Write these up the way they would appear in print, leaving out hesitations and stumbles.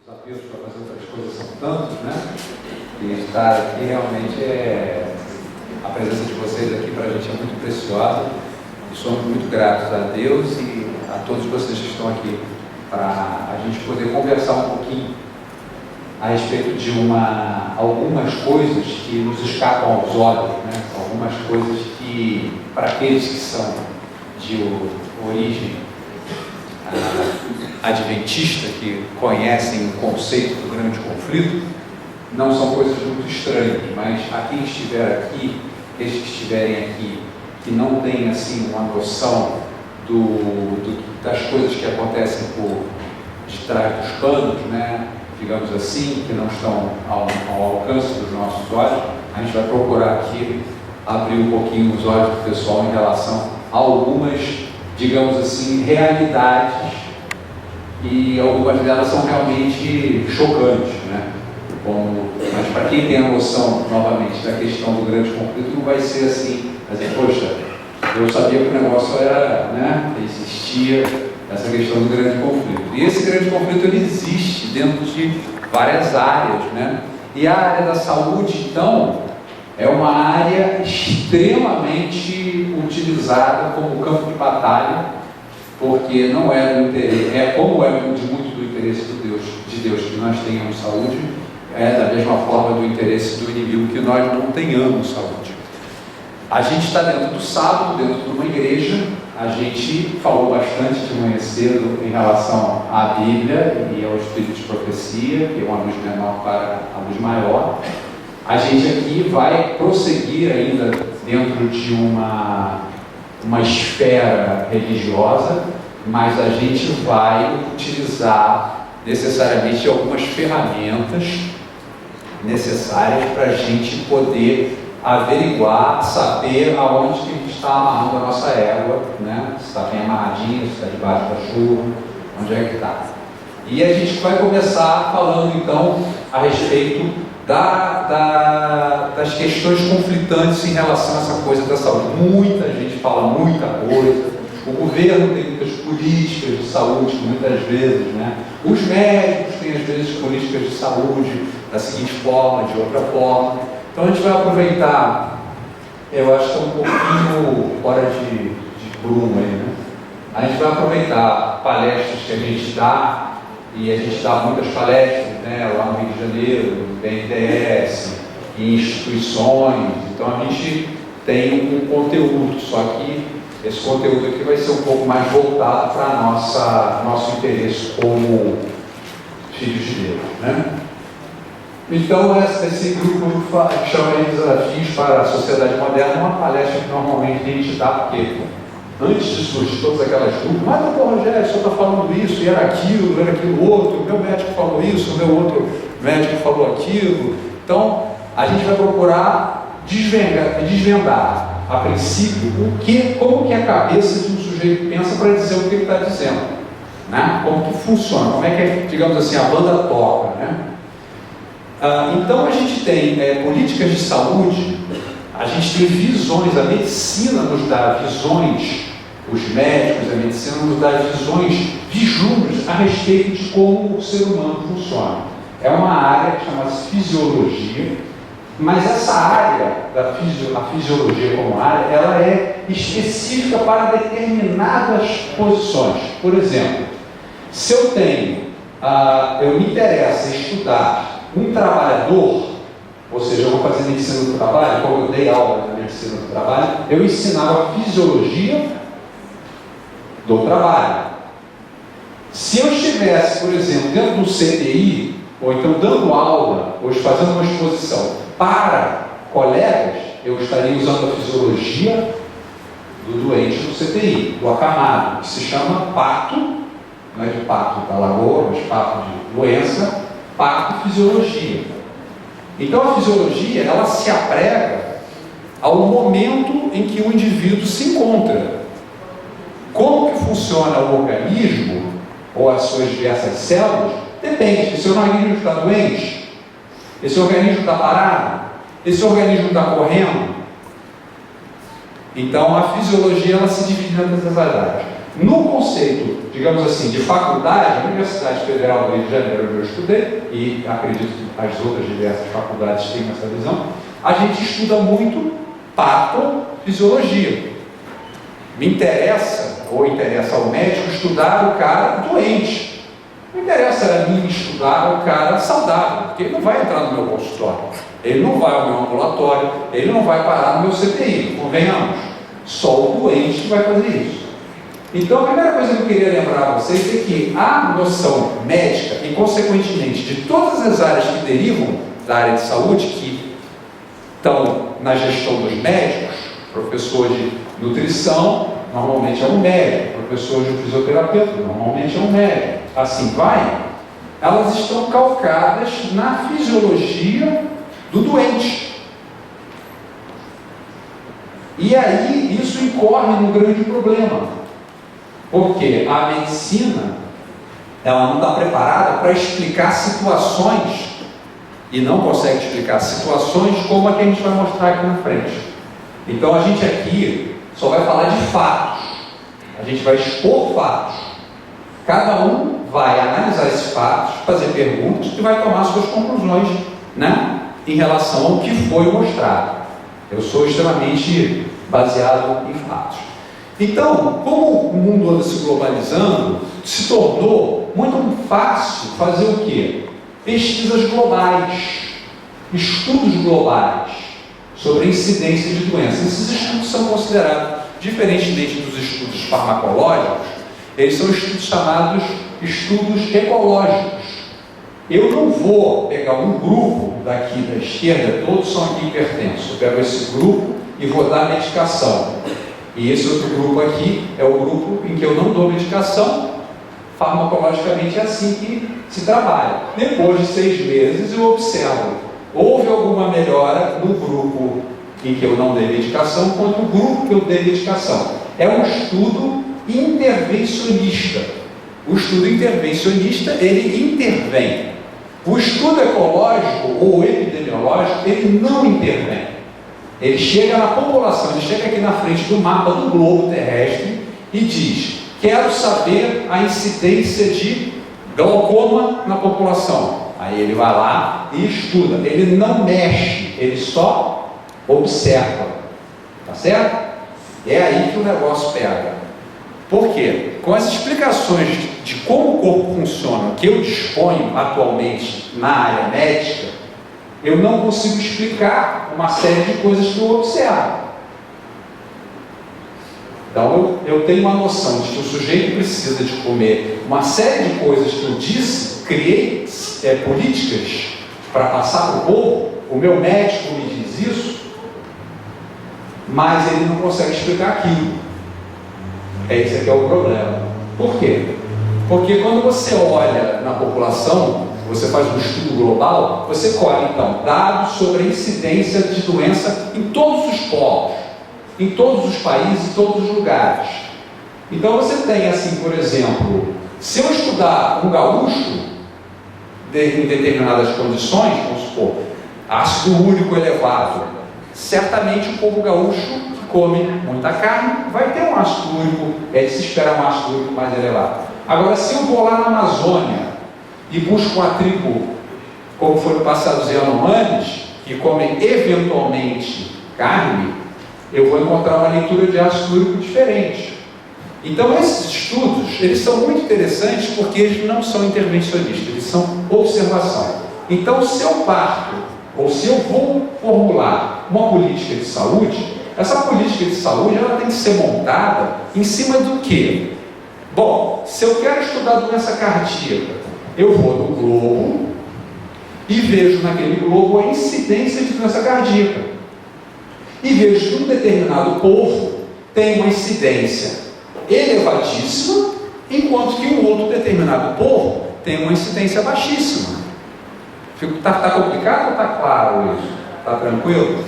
desafios para fazer outras coisas são tantos, né? E estar aqui realmente a presença de vocês aqui para a gente é muito preciosa e somos muito gratos a Deus e a todos vocês que estão aqui para a gente poder conversar um pouquinho a respeito de algumas coisas que nos escapam aos olhos, né? Algumas coisas que, para aqueles que são de origem adventista, que conhecem o conceito do grande conflito, não são coisas muito estranhas, mas a quem estiver aqui, esses que estiverem aqui, que não têm assim uma noção das coisas que acontecem por detrás dos panos, né? Digamos assim, que não estão ao alcance dos nossos olhos, a gente vai procurar aqui abrir um pouquinho os olhos do pessoal em relação a algumas, digamos assim, realidades, e algumas delas são realmente chocantes, né? Mas para quem tem a noção, novamente, da questão do grande conflito, não vai ser assim, mas poxa, eu sabia que o negócio era, né, existia essa questão do grande conflito. E esse grande conflito, ele existe dentro de várias áreas, né? E a área da saúde, então, é uma área extremamente utilizada como campo de batalha, porque não é do interesse, como é de muito do interesse de Deus que nós tenhamos saúde, é da mesma forma do interesse do inimigo que nós não tenhamos saúde. A gente está dentro do sábado, dentro de uma igreja, a gente falou bastante de manhã cedo em relação à Bíblia e ao espírito de profecia, que é uma luz menor para a luz maior. A gente aqui vai prosseguir ainda dentro de uma esfera religiosa, mas a gente vai utilizar necessariamente algumas ferramentas necessárias para a gente poder averiguar, saber aonde que a gente está amarrando a nossa égua, né? Se está bem amarradinha, se está debaixo da chuva, onde é que está. E a gente vai começar falando então a respeito das questões conflitantes em relação a essa coisa da saúde. Muita gente fala muita coisa, o governo tem muitas políticas de saúde, muitas vezes, né? Os médicos têm às vezes políticas de saúde da seguinte forma, de outra forma. Então a gente vai aproveitar, eu acho que é um pouquinho fora de prumo aí, né? A gente vai aproveitar palestras que a gente dá, e a gente dá muitas palestras, né, lá no Rio de Janeiro, no BNDES, em instituições. Então a gente tem um conteúdo, só que esse conteúdo aqui vai ser um pouco mais voltado para nosso interesse como filhos de Deus, né? Então esse grupo que chama de Desafios para a Sociedade Moderna é uma palestra que normalmente a gente dá, porque antes de surgir todas aquelas dúvidas, mas Rogério, o senhor está falando isso, e era aquilo outro, o meu médico falou isso, o meu outro médico falou aquilo. Então, a gente vai procurar desvendar, a princípio, como que a cabeça de um sujeito pensa para dizer o que ele está dizendo, né? Como que funciona, como é que, digamos assim, a banda toca, né? Então, a gente tem políticas de saúde, a gente tem visões, a medicina nos dá visões, os médicos, a medicina nos dá visões, vislumbres a respeito de como o ser humano funciona. É uma área que chama-se fisiologia, mas essa área, a fisiologia como área, ela é específica para determinadas posições. Por exemplo, se eu me interessa em estudar um trabalhador, ou seja, eu vou fazer medicina do trabalho, como eu dei aula na medicina do trabalho, eu ensinava a fisiologia do trabalho. Se eu estivesse, por exemplo, dentro do CTI, ou então dando aula, ou fazendo uma exposição para colegas, eu estaria usando a fisiologia do doente do CTI, do acamado, que se chama parto, não é de parto da lagoa, mas parto de doença, parto fisiologia. Então a fisiologia, ela se aprega ao momento em que o indivíduo se encontra. Como que funciona o organismo, ou as suas diversas células, depende. Esse organismo está doente? Esse organismo está parado? Esse organismo está correndo? Então a fisiologia, ela se divide nessas áreas. No conceito, digamos assim, de faculdade, a Universidade Federal do Rio de Janeiro, onde eu estudei, e acredito que as outras diversas faculdades têm essa visão, a gente estuda muito patofisiologia. Me interessa, ou interessa ao médico, estudar o cara doente. Não interessa a mim estudar o cara saudável, porque ele não vai entrar no meu consultório, ele não vai ao meu ambulatório, ele não vai parar no meu CTI, convenhamos. Só o doente que vai fazer isso. Então, a primeira coisa que eu queria lembrar a vocês é que a noção médica e, consequentemente, de todas as áreas que derivam da área de saúde, que estão na gestão dos médicos, professor de nutrição, normalmente é um médico, professor de fisioterapeuta, normalmente é um médico, assim vai, elas estão calcadas na fisiologia do doente. E aí, isso incorre num grande problema. Porque a medicina, ela não está preparada para explicar situações, e não consegue explicar situações como a que a gente vai mostrar aqui na frente. Então a gente aqui só vai falar de fatos, a gente vai expor fatos. Cada um vai analisar esses fatos, fazer perguntas e vai tomar suas conclusões, né, em relação ao que foi mostrado. Eu sou extremamente baseado em fatos. Então, como o mundo anda se globalizando, se tornou muito fácil fazer o quê? Pesquisas globais, estudos globais sobre a incidência de doenças. Esses estudos são considerados, diferentemente dos estudos farmacológicos, eles são estudos chamados estudos ecológicos. Eu não vou pegar um grupo daqui da esquerda, todos são aqui hipertensos, eu pego esse grupo e vou dar medicação. E esse outro grupo aqui é o grupo em que eu não dou medicação. Farmacologicamente é assim que se trabalha. Depois de 6 meses eu observo, houve alguma melhora no grupo em que eu não dei medicação contra o grupo que eu dei medicação. É um estudo intervencionista. O estudo intervencionista, ele intervém. O estudo ecológico ou epidemiológico, ele não intervém. Ele chega na população, ele chega aqui na frente do mapa do globo terrestre e diz: quero saber a incidência de glaucoma na população. Aí ele vai lá e estuda. Ele não mexe, ele só observa. Tá certo? É aí que o negócio pega. Por quê? Com as explicações de como o corpo funciona, que eu disponho atualmente na área médica, eu não consigo explicar uma série de coisas que eu observo. Então eu tenho uma noção de que o sujeito precisa de comer uma série de coisas que eu disse, criei políticas para passar para o povo, o meu médico me diz isso, mas ele não consegue explicar aquilo. Esse aqui é o problema. Por quê? Porque quando você olha na população, você faz um estudo global, você colhe então dados sobre a incidência de doença em todos os polos, em todos os países, em todos os lugares. Então você tem assim, por exemplo, se eu estudar um gaúcho em determinadas condições, vamos supor, ácido úrico elevado, certamente o povo gaúcho que come muita carne vai ter um ácido úrico, se espera um ácido úrico mais elevado. Agora, se eu vou lá na Amazônia e busco uma tribo, como foi no passado os Yanomamis, que comem eventualmente carne, eu vou encontrar uma leitura de ácido úrico diferente. Então esses estudos, eles são muito interessantes porque eles não são intervencionistas, eles são observação. Então se eu parto, ou se eu vou formular uma política de saúde, essa política de saúde ela tem que ser montada em cima do quê? Bom, se eu quero estudar doença cardíaca, eu vou no globo e vejo naquele globo a incidência de doença cardíaca. E vejo que um determinado povo tem uma incidência elevadíssima, enquanto que um outro determinado povo tem uma incidência baixíssima. Está complicado ou está claro isso? Está tranquilo?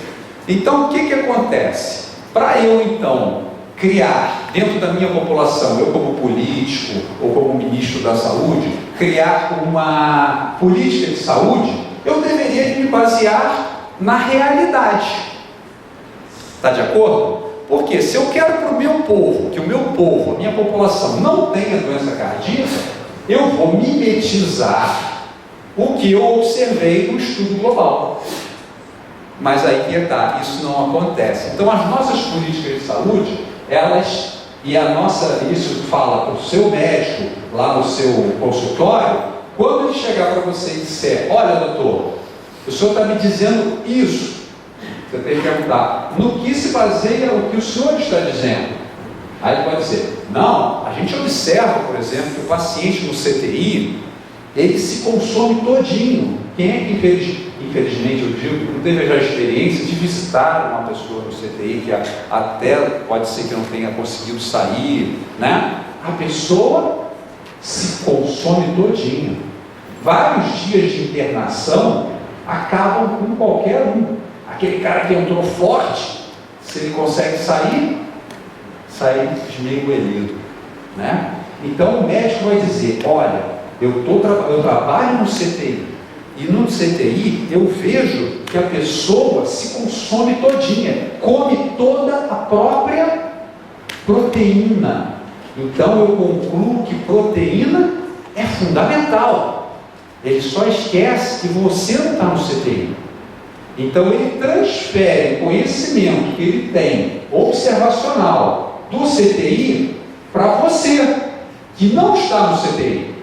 Então, o que acontece? Para eu, então, criar dentro da minha população, eu como político ou como ministro da saúde, criar uma política de saúde, eu deveria me basear na realidade. Está de acordo? Porque se eu quero para o meu povo, que o meu povo, a minha população não tenha doença cardíaca, eu vou mimetizar o que eu observei no estudo global. Mas aí que está, isso não acontece. Então as nossas políticas de saúde, isso fala para o seu médico, lá no seu consultório, quando ele chegar para você e disser, olha doutor, o senhor está me dizendo isso, você tem que perguntar, no que se baseia o que o senhor está dizendo? Aí ele pode dizer, não, a gente observa, por exemplo, que o paciente no CTI, ele se consome todinho. Quem é que, infelizmente, eu digo, que não teve já a experiência de visitar uma pessoa no CTI, que até pode ser que não tenha conseguido sair, né? A pessoa se consome todinho. Vários dias de internação acabam com qualquer um. Aquele cara que entrou forte, se ele consegue sair esmeguelido, né? Então o médico vai dizer, olha, eu trabalho no CTI, e no CTI eu vejo que a pessoa se consome todinha, come toda a própria proteína. Então eu concluo que proteína é fundamental. Ele só esquece que você não está no CTI. Então ele transfere o conhecimento que ele tem, observacional, do CTI, para você, que não está no CTI.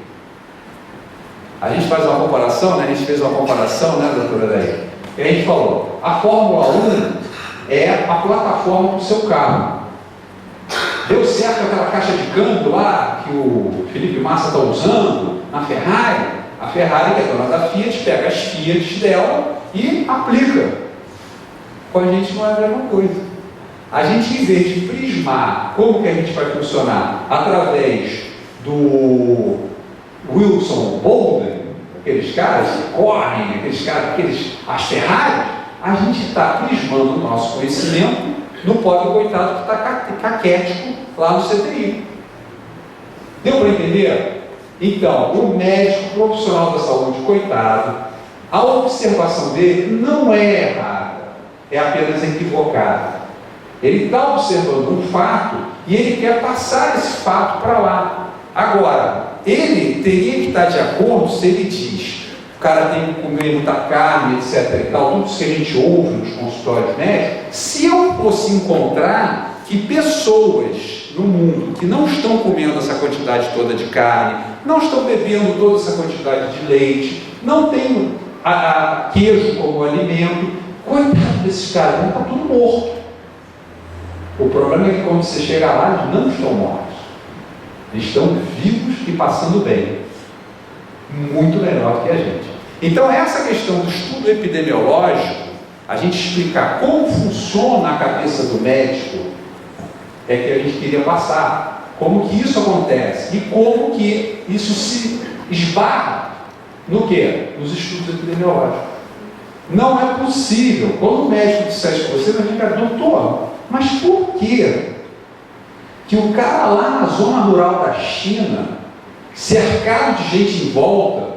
A gente faz uma comparação, né? A gente fez uma comparação, né, doutora Daí? E a gente falou, a Fórmula 1 é a plataforma do seu carro. Deu certo aquela caixa de câmbio lá, que o Felipe Massa está usando, na Ferrari. A Ferrari, que é dona da Fiat, pega as Fiat dela e aplica. Com a gente não é a mesma coisa. A gente, em vez de prismar como que a gente vai funcionar através do Wilson Bolden, aqueles caras que correm, as Ferrari, a gente está prismando o nosso conhecimento no pobre coitado que está caquético lá no CTI. Deu para entender? Então, o médico profissional da saúde, coitado, a observação dele não é errada, é apenas equivocada. Ele está observando um fato e ele quer passar esse fato para lá. Agora, ele teria que estar de acordo se ele diz, o cara tem que comer muita carne, etc. e tal, tudo isso que a gente ouve nos consultórios médicos. Se eu fosse encontrar que pessoas no mundo que não estão comendo essa quantidade toda de carne, não estão bebendo toda essa quantidade de leite, não tem queijo como alimento, coitado desses caras, vão estar tudo morto. O problema é que quando você chega lá, eles não estão mortos. Eles estão vivos e passando bem. Muito melhor que a gente. Então, essa questão do estudo epidemiológico, a gente explicar como funciona a cabeça do médico, é que a gente queria passar. Como que isso acontece e como que isso se esbarra no quê? Nos estudos epidemiológicos. Não é possível. Quando o médico dissesse para você, vai ficar, doutor, mas por quê? Que o cara lá na zona rural da China, cercado de gente em volta,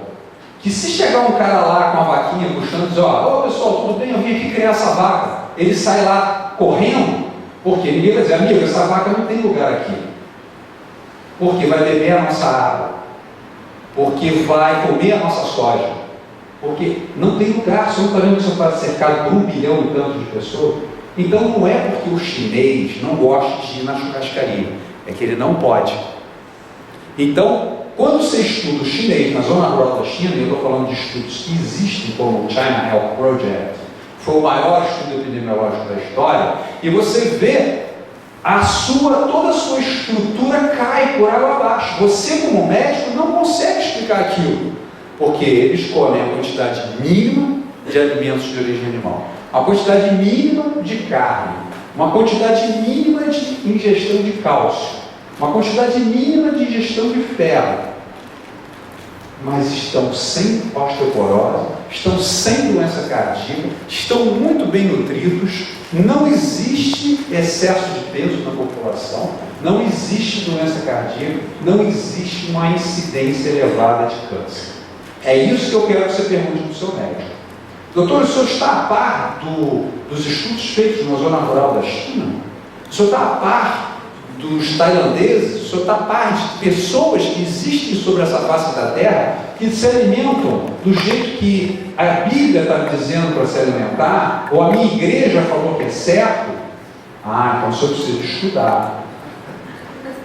que se chegar um cara lá com a vaquinha puxando e dizer, ó, pessoal, tudo bem, eu vim aqui criar essa vaca, ele sai lá correndo, porque ninguém vai dizer, amigo, essa vaca não tem lugar aqui, porque vai beber a nossa água, porque vai comer a nossa soja, porque não tem lugar, você não está vendo que você está cercado por 1 bilhão e tanto de pessoas. Então não é porque o chinês não gosta de ir na churrascaria, é que ele não pode. Então, quando você estuda o chinês na zona rural da China, e eu estou falando de estudos que existem, como o China Health Project, foi o maior estudo epidemiológico da história, e você vê toda a sua estrutura cai por água abaixo. Você, como médico, não consegue explicar aquilo, porque eles comem a quantidade mínima de alimentos de origem animal, a quantidade mínima de carne, uma quantidade mínima de ingestão de cálcio, uma quantidade mínima de ingestão de ferro, mas estão sem osteoporose, estão sem doença cardíaca, estão muito bem nutridos, não existe excesso de peso na população, não existe doença cardíaca, não existe uma incidência elevada de câncer. É isso que eu quero que você pergunte para o seu médico. Doutor, o senhor está a par dos estudos feitos na zona rural da China? O senhor está a par dos tailandeses, o senhor está a par de pessoas que existem sobre essa face da terra, que se alimentam do jeito que a Bíblia está dizendo para se alimentar, ou a minha igreja falou que é certo. Então o senhor precisa estudar.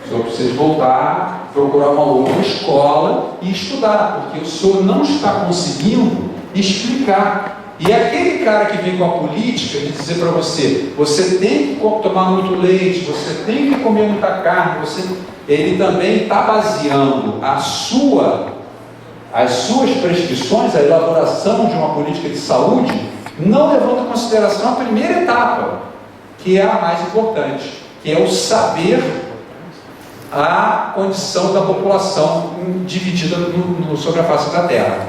O senhor precisa voltar, procurar uma outra escola e estudar, porque o senhor não está conseguindo explicar. E aquele cara que vem com a política de dizer para você, você tem que tomar muito leite, você tem que comer muita carne, ele também está baseando as suas prescrições, a elaboração de uma política de saúde, não levando em consideração a primeira etapa, que é a mais importante, que é o saber a condição da população dividida sobre a face da terra.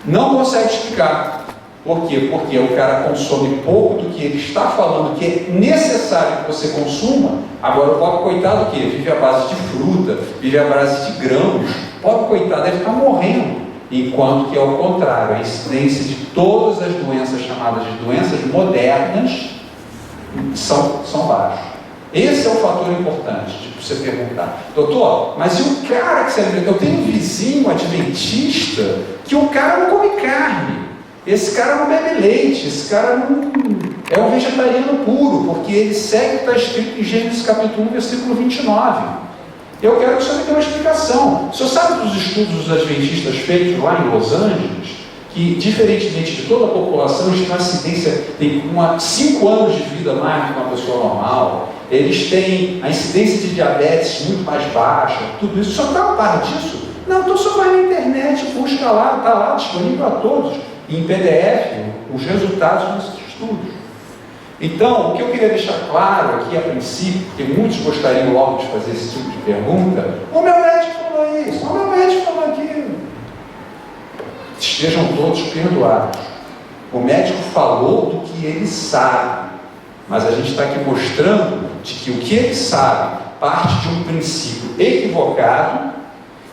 Não consegue explicar. Por quê? Porque o cara consome pouco do que ele está falando que é necessário que você consuma. Agora o pobre coitado o quê? Vive à base de fruta, vive à base de grãos. O pobre coitado deve estar morrendo. Enquanto que, ao contrário, a incidência de todas as doenças chamadas de doenças modernas são baixas. Esse é o fator importante de você perguntar, doutor, mas e o cara que se alimenta? Eu tenho um vizinho adventista que o cara não come carne. Esse cara não bebe leite, esse cara não é um vegetariano puro, porque ele segue o que está escrito em Gênesis capítulo 1, versículo 29. Eu quero que o senhor me dê uma explicação. O senhor sabe dos estudos dos adventistas feitos lá em Los Angeles, que, diferentemente de toda a população, eles têm uma incidência, tem 5 anos de vida mais do que uma pessoa normal, eles têm a incidência de diabetes muito mais baixa, tudo isso. O senhor está a par disso? Não, então o senhor vai na internet, busca lá, está lá disponível a todos, em PDF, os resultados desses estudos. Então, o que eu queria deixar claro aqui a princípio, porque muitos gostariam logo de fazer esse tipo de pergunta, o meu médico falou isso, o meu médico falou aquilo. Estejam todos perdoados. O médico falou do que ele sabe, mas a gente está aqui mostrando de que o que ele sabe parte de um princípio equivocado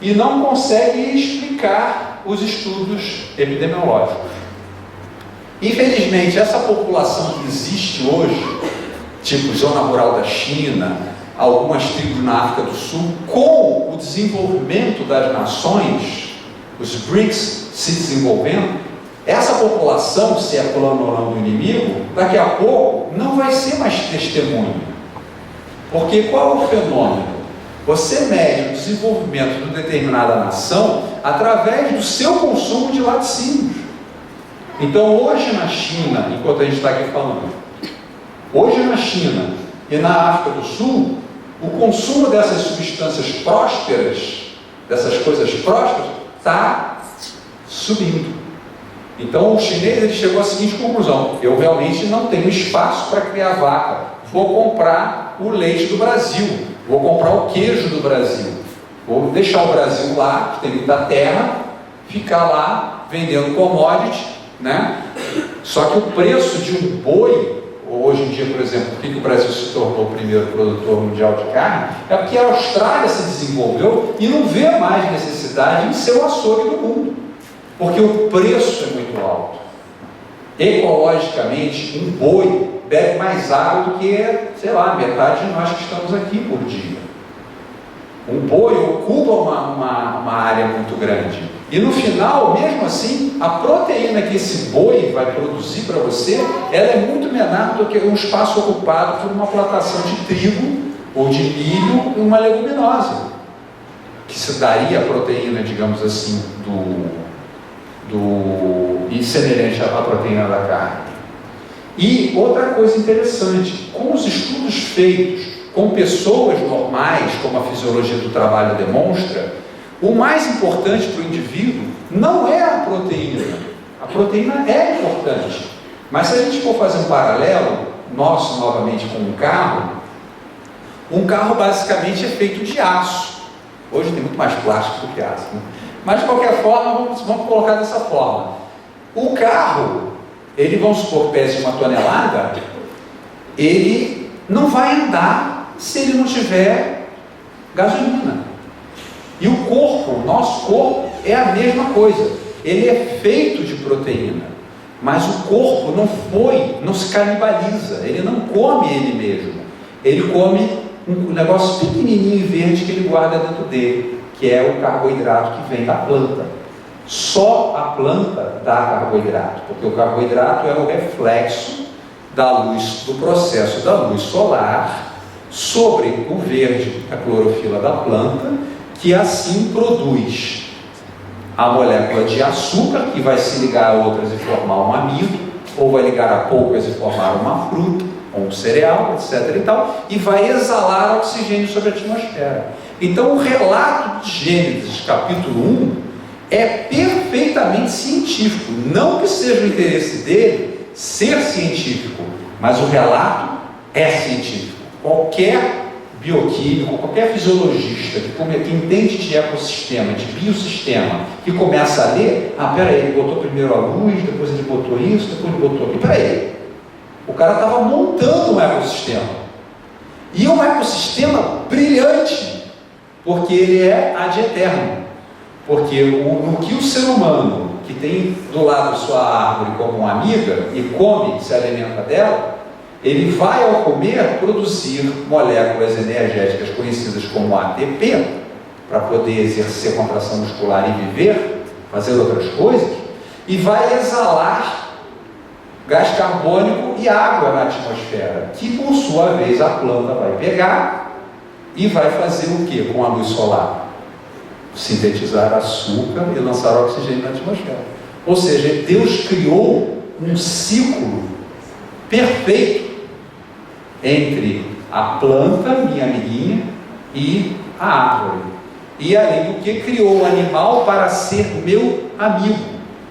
e não consegue explicar os estudos epidemiológicos. Infelizmente, essa população que existe hoje, tipo zona rural da China, algumas tribos na África do Sul, com o desenvolvimento das nações, os BRICS se desenvolvendo, essa população, se é plano ou não do inimigo, daqui a pouco não vai ser mais testemunha. Porque qual é o fenômeno? Você mede o desenvolvimento de determinada nação através do seu consumo de laticínios. Então, hoje na China, enquanto a gente está aqui falando, hoje na China e na África do Sul, o consumo dessas substâncias prósperas, dessas coisas prósperas, está subindo. Então, o chinês ele chegou à seguinte conclusão: eu realmente não tenho espaço para criar vaca, vou comprar o leite do Brasil, vou comprar o queijo do Brasil, vou deixar o Brasil lá, que tem muita terra, ficar lá vendendo commodity, né? Só que o preço de um boi, hoje em dia, por exemplo, por que o Brasil se tornou o primeiro produtor mundial de carne? É porque a Austrália se desenvolveu e não vê mais necessidade em ser o açougue do mundo, porque o preço é muito alto. Ecologicamente, um boi bebe mais água do que, sei lá, metade de nós que estamos aqui por dia. Um boi ocupa uma área muito grande. E no final, mesmo assim, a proteína que esse boi vai produzir para você, ela é muito menor do que um espaço ocupado por uma plantação de trigo ou de milho e uma leguminosa, que se daria a proteína, digamos assim, e semelhante à proteína da carne. E outra coisa interessante, com os estudos feitos com pessoas normais, como a fisiologia do trabalho demonstra, o mais importante para o indivíduo não é a proteína. A proteína é importante. Mas se a gente for fazer um paralelo, nosso novamente com um carro basicamente é feito de aço. Hoje tem muito mais plástico do que aço, né? Mas de qualquer forma, vamos colocar dessa forma. O carro, ele, vamos supor, pese 1 tonelada, ele não vai andar se ele não tiver gasolina. E o corpo, o nosso corpo, é a mesma coisa. Ele é feito de proteína, mas o corpo não se canibaliza, ele não come ele mesmo. ele come um negócio pequenininho e verde que ele guarda dentro dele, que é o carboidrato que vem da planta. Só a planta dá carboidrato, porque o carboidrato é o reflexo da luz, do processo da luz solar sobre o verde, a clorofila da planta, que assim produz a molécula de açúcar, que vai se ligar a outras e formar um amido, ou vai ligar a poucas e formar uma fruta, ou um cereal, etc. e tal, e vai exalar oxigênio sobre a atmosfera. Então, o relato de Gênesis, capítulo 1, é perfeitamente científico. Não que seja o interesse dele ser científico, mas o relato é científico. Qualquer bioquímico, qualquer fisiologista que entende de ecossistema, de biossistema, que começa a ler, peraí, ele botou primeiro a luz, depois ele botou isso, depois ele botou aquilo. Peraí, o cara estava montando um ecossistema. E um ecossistema brilhante, porque ele é ad eterno. Porque no que o ser humano, que tem do lado sua árvore como uma amiga, e come, se alimenta dela, ele vai, ao comer, produzir moléculas energéticas conhecidas como ATP, para poder exercer contração muscular e viver, fazer outras coisas, e vai exalar gás carbônico e água na atmosfera, que por sua vez a planta vai pegar e vai fazer o que com a luz solar? Sintetizar açúcar e lançar oxigênio na atmosfera. Ou seja, Deus criou um ciclo perfeito entre a planta, minha amiguinha, e a árvore. E além do que, criou o animal para ser meu amigo.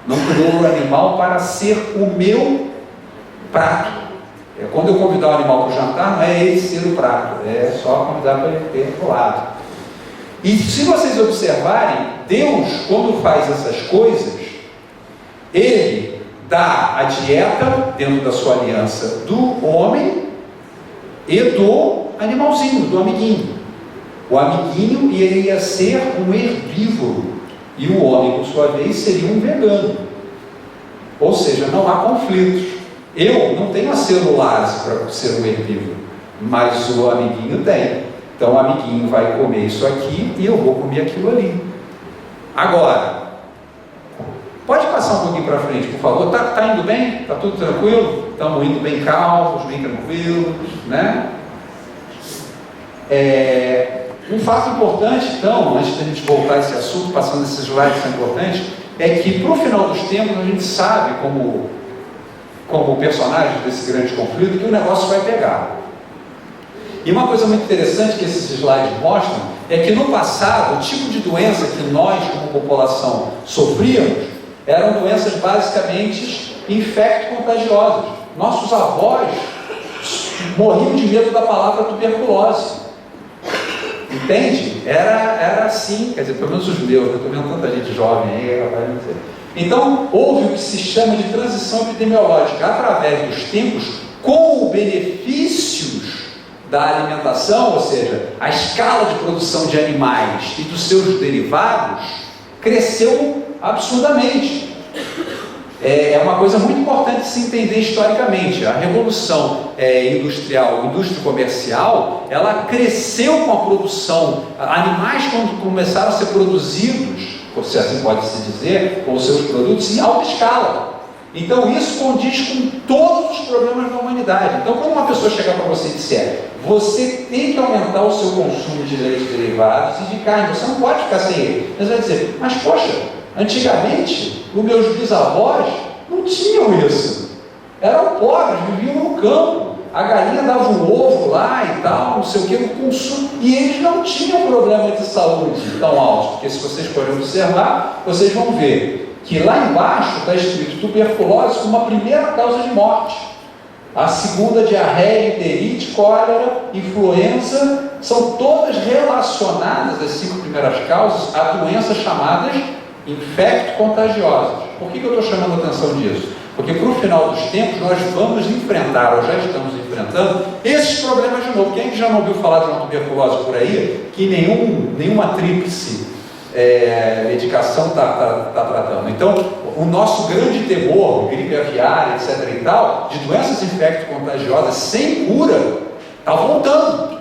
Não criou o animal para ser o meu prato. Quando eu convidar o animal para o jantar, não é ele ser o prato, é só convidar para ele ter do lado. E se vocês observarem, Deus, quando faz essas coisas, ele dá a dieta dentro da sua aliança do homem e do animalzinho, do amiguinho. O amiguinho iria ser um herbívoro e o homem, por sua vez, seria um vegano. Ou seja, não há conflitos. Eu não tenho a celulase para ser um herbívoro, mas o amiguinho tem. Então o amiguinho vai comer isso aqui e eu vou comer aquilo ali. Agora, pode passar um pouquinho para frente, por favor? Tá indo bem? Tá tudo tranquilo? Estamos indo bem calmos, bem tranquilos, né? Um fato importante, então, antes de a gente voltar a esse assunto, passando esses slides são importantes, é que para o final dos tempos a gente sabe, como personagem desse grande conflito, que o negócio vai pegar. E uma coisa muito interessante que esses slides mostram é que no passado o tipo de doença que nós como população sofríamos eram doenças basicamente infecto-contagiosas. Nossos avós morriam de medo da palavra tuberculose. Entende? Era assim, quer dizer, pelo menos os meus, eu estou vendo tanta gente jovem aí, rapaz, não sei. Então, houve o que se chama de transição epidemiológica através dos tempos, com benefícios da alimentação, ou seja, a escala de produção de animais e dos seus derivados cresceu absurdamente. É uma coisa muito importante de se entender historicamente. A revolução industrial, indústria comercial, ela cresceu com a produção. Animais, quando começaram a ser produzidos, se assim pode se dizer, com os seus produtos em alta escala. Então isso condiz com todos os problemas da humanidade. Então quando uma pessoa chegar para você e disser, você tem que aumentar o seu consumo de leites derivados e de carne, você não pode ficar sem ele. Você vai dizer, mas poxa, antigamente os meus bisavós não tinham isso. Eram pobres, viviam no campo. A galinha dava um ovo lá e tal, não sei o que, o consumo. E eles não tinham problema de saúde tão alto. Porque se vocês forem observar, vocês vão ver que lá embaixo está escrito tuberculose como a primeira causa de morte. A segunda, diarreia, enterite, cólera, influenza, são todas relacionadas, as 5 primeiras causas, a doenças chamadas infecto-contagiosas. Por que eu estou chamando a atenção disso? Porque para o final dos tempos nós vamos enfrentar, ou já estamos enfrentando, esses problemas de novo. Quem já não ouviu falar de uma tuberculose por aí, que nenhuma tríplice medicação está tratando? Então, o nosso grande temor, gripe aviária, etc. e tal, de doenças infecto-contagiosas sem cura, Está voltando.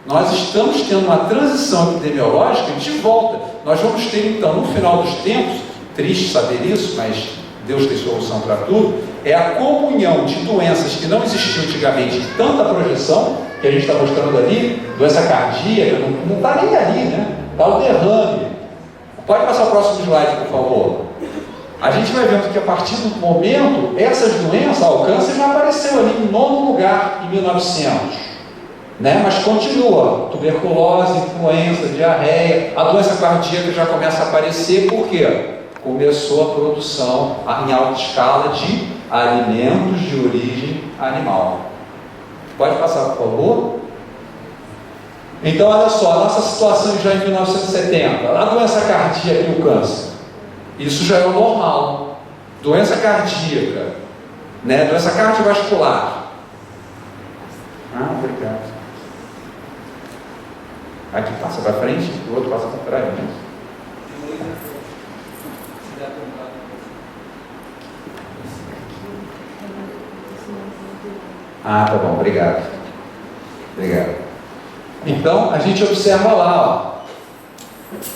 Nós estamos tendo uma transição epidemiológica de volta. Nós vamos ter, então, no final dos tempos, triste saber isso, mas Deus tem solução para tudo, é a comunhão de doenças que não existiam antigamente, de tanta projeção, que a gente está mostrando ali, doença cardíaca, não está nem ali, né? Está o derrame. Pode passar o próximo slide, por favor. A gente vai vendo que a partir do momento, essas doenças, o câncer já apareceu ali em 9º lugar, em 1900. Né? Mas continua, tuberculose, influenza, diarreia, a doença cardíaca já começa a aparecer, por quê? Começou a produção em alta escala de alimentos de origem animal. Pode passar, por favor? Então, olha só, a nossa situação já em 1970, a doença cardíaca e o câncer, isso já é o normal. Doença cardíaca, né? Doença cardiovascular. Obrigado. Aqui passa para frente, o outro passa para trás. Né? Tá bom, obrigado. Obrigado. Então, a gente observa lá,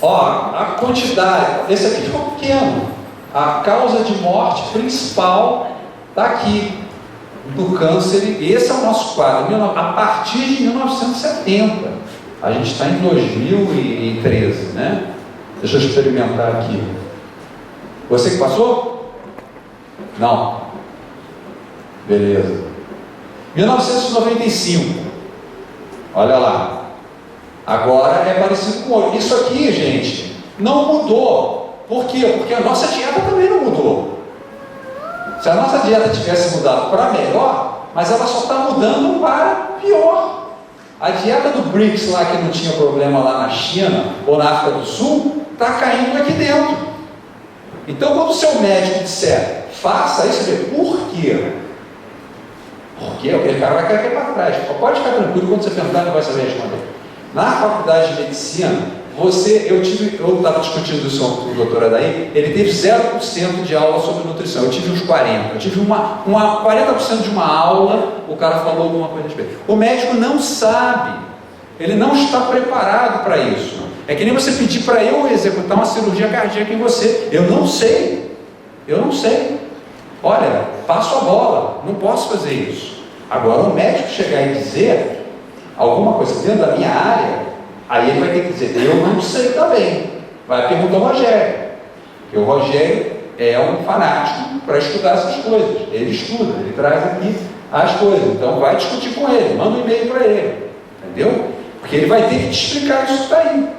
ó, a quantidade, esse aqui ficou pequeno. A causa de morte principal está aqui, do câncer. Esse é o nosso quadro, a partir de 1970. A gente está em 2013, né? Deixa eu experimentar aqui. Você que passou? Não. Beleza. 1995. Olha lá. Agora é parecido com outro. Isso aqui, gente, não mudou. Por quê? Porque a nossa dieta também não mudou. Se a nossa dieta tivesse mudado para melhor, mas ela só está mudando para pior. A dieta do BRICS lá, que não tinha problema lá na China ou na África do Sul, está caindo aqui dentro. Então, quando o seu médico disser, faça isso, por quê? Porque aquele cara vai cair para trás. Pode ficar tranquilo, quando você perguntar, não vai saber responder. Na faculdade de medicina, eu estava discutindo isso com o doutor Adair, ele teve 0% de aula sobre nutrição, eu tive uns 40%, eu tive 40% de uma aula, o cara falou alguma coisa a respeito. O médico não sabe, ele não está preparado para isso. É que nem você pedir para eu executar uma cirurgia cardíaca em você, eu não sei, olha, passo a bola, não posso fazer isso. Agora o médico chegar e dizer alguma coisa dentro da minha área, aí ele vai ter que dizer, eu não sei também. Vai perguntar ao Rogério, porque o Rogério é um fanático para estudar essas coisas. Ele estuda, ele traz aqui as coisas. Então vai discutir com ele, manda um e-mail para ele, entendeu? Porque ele vai ter que te explicar isso que está aí.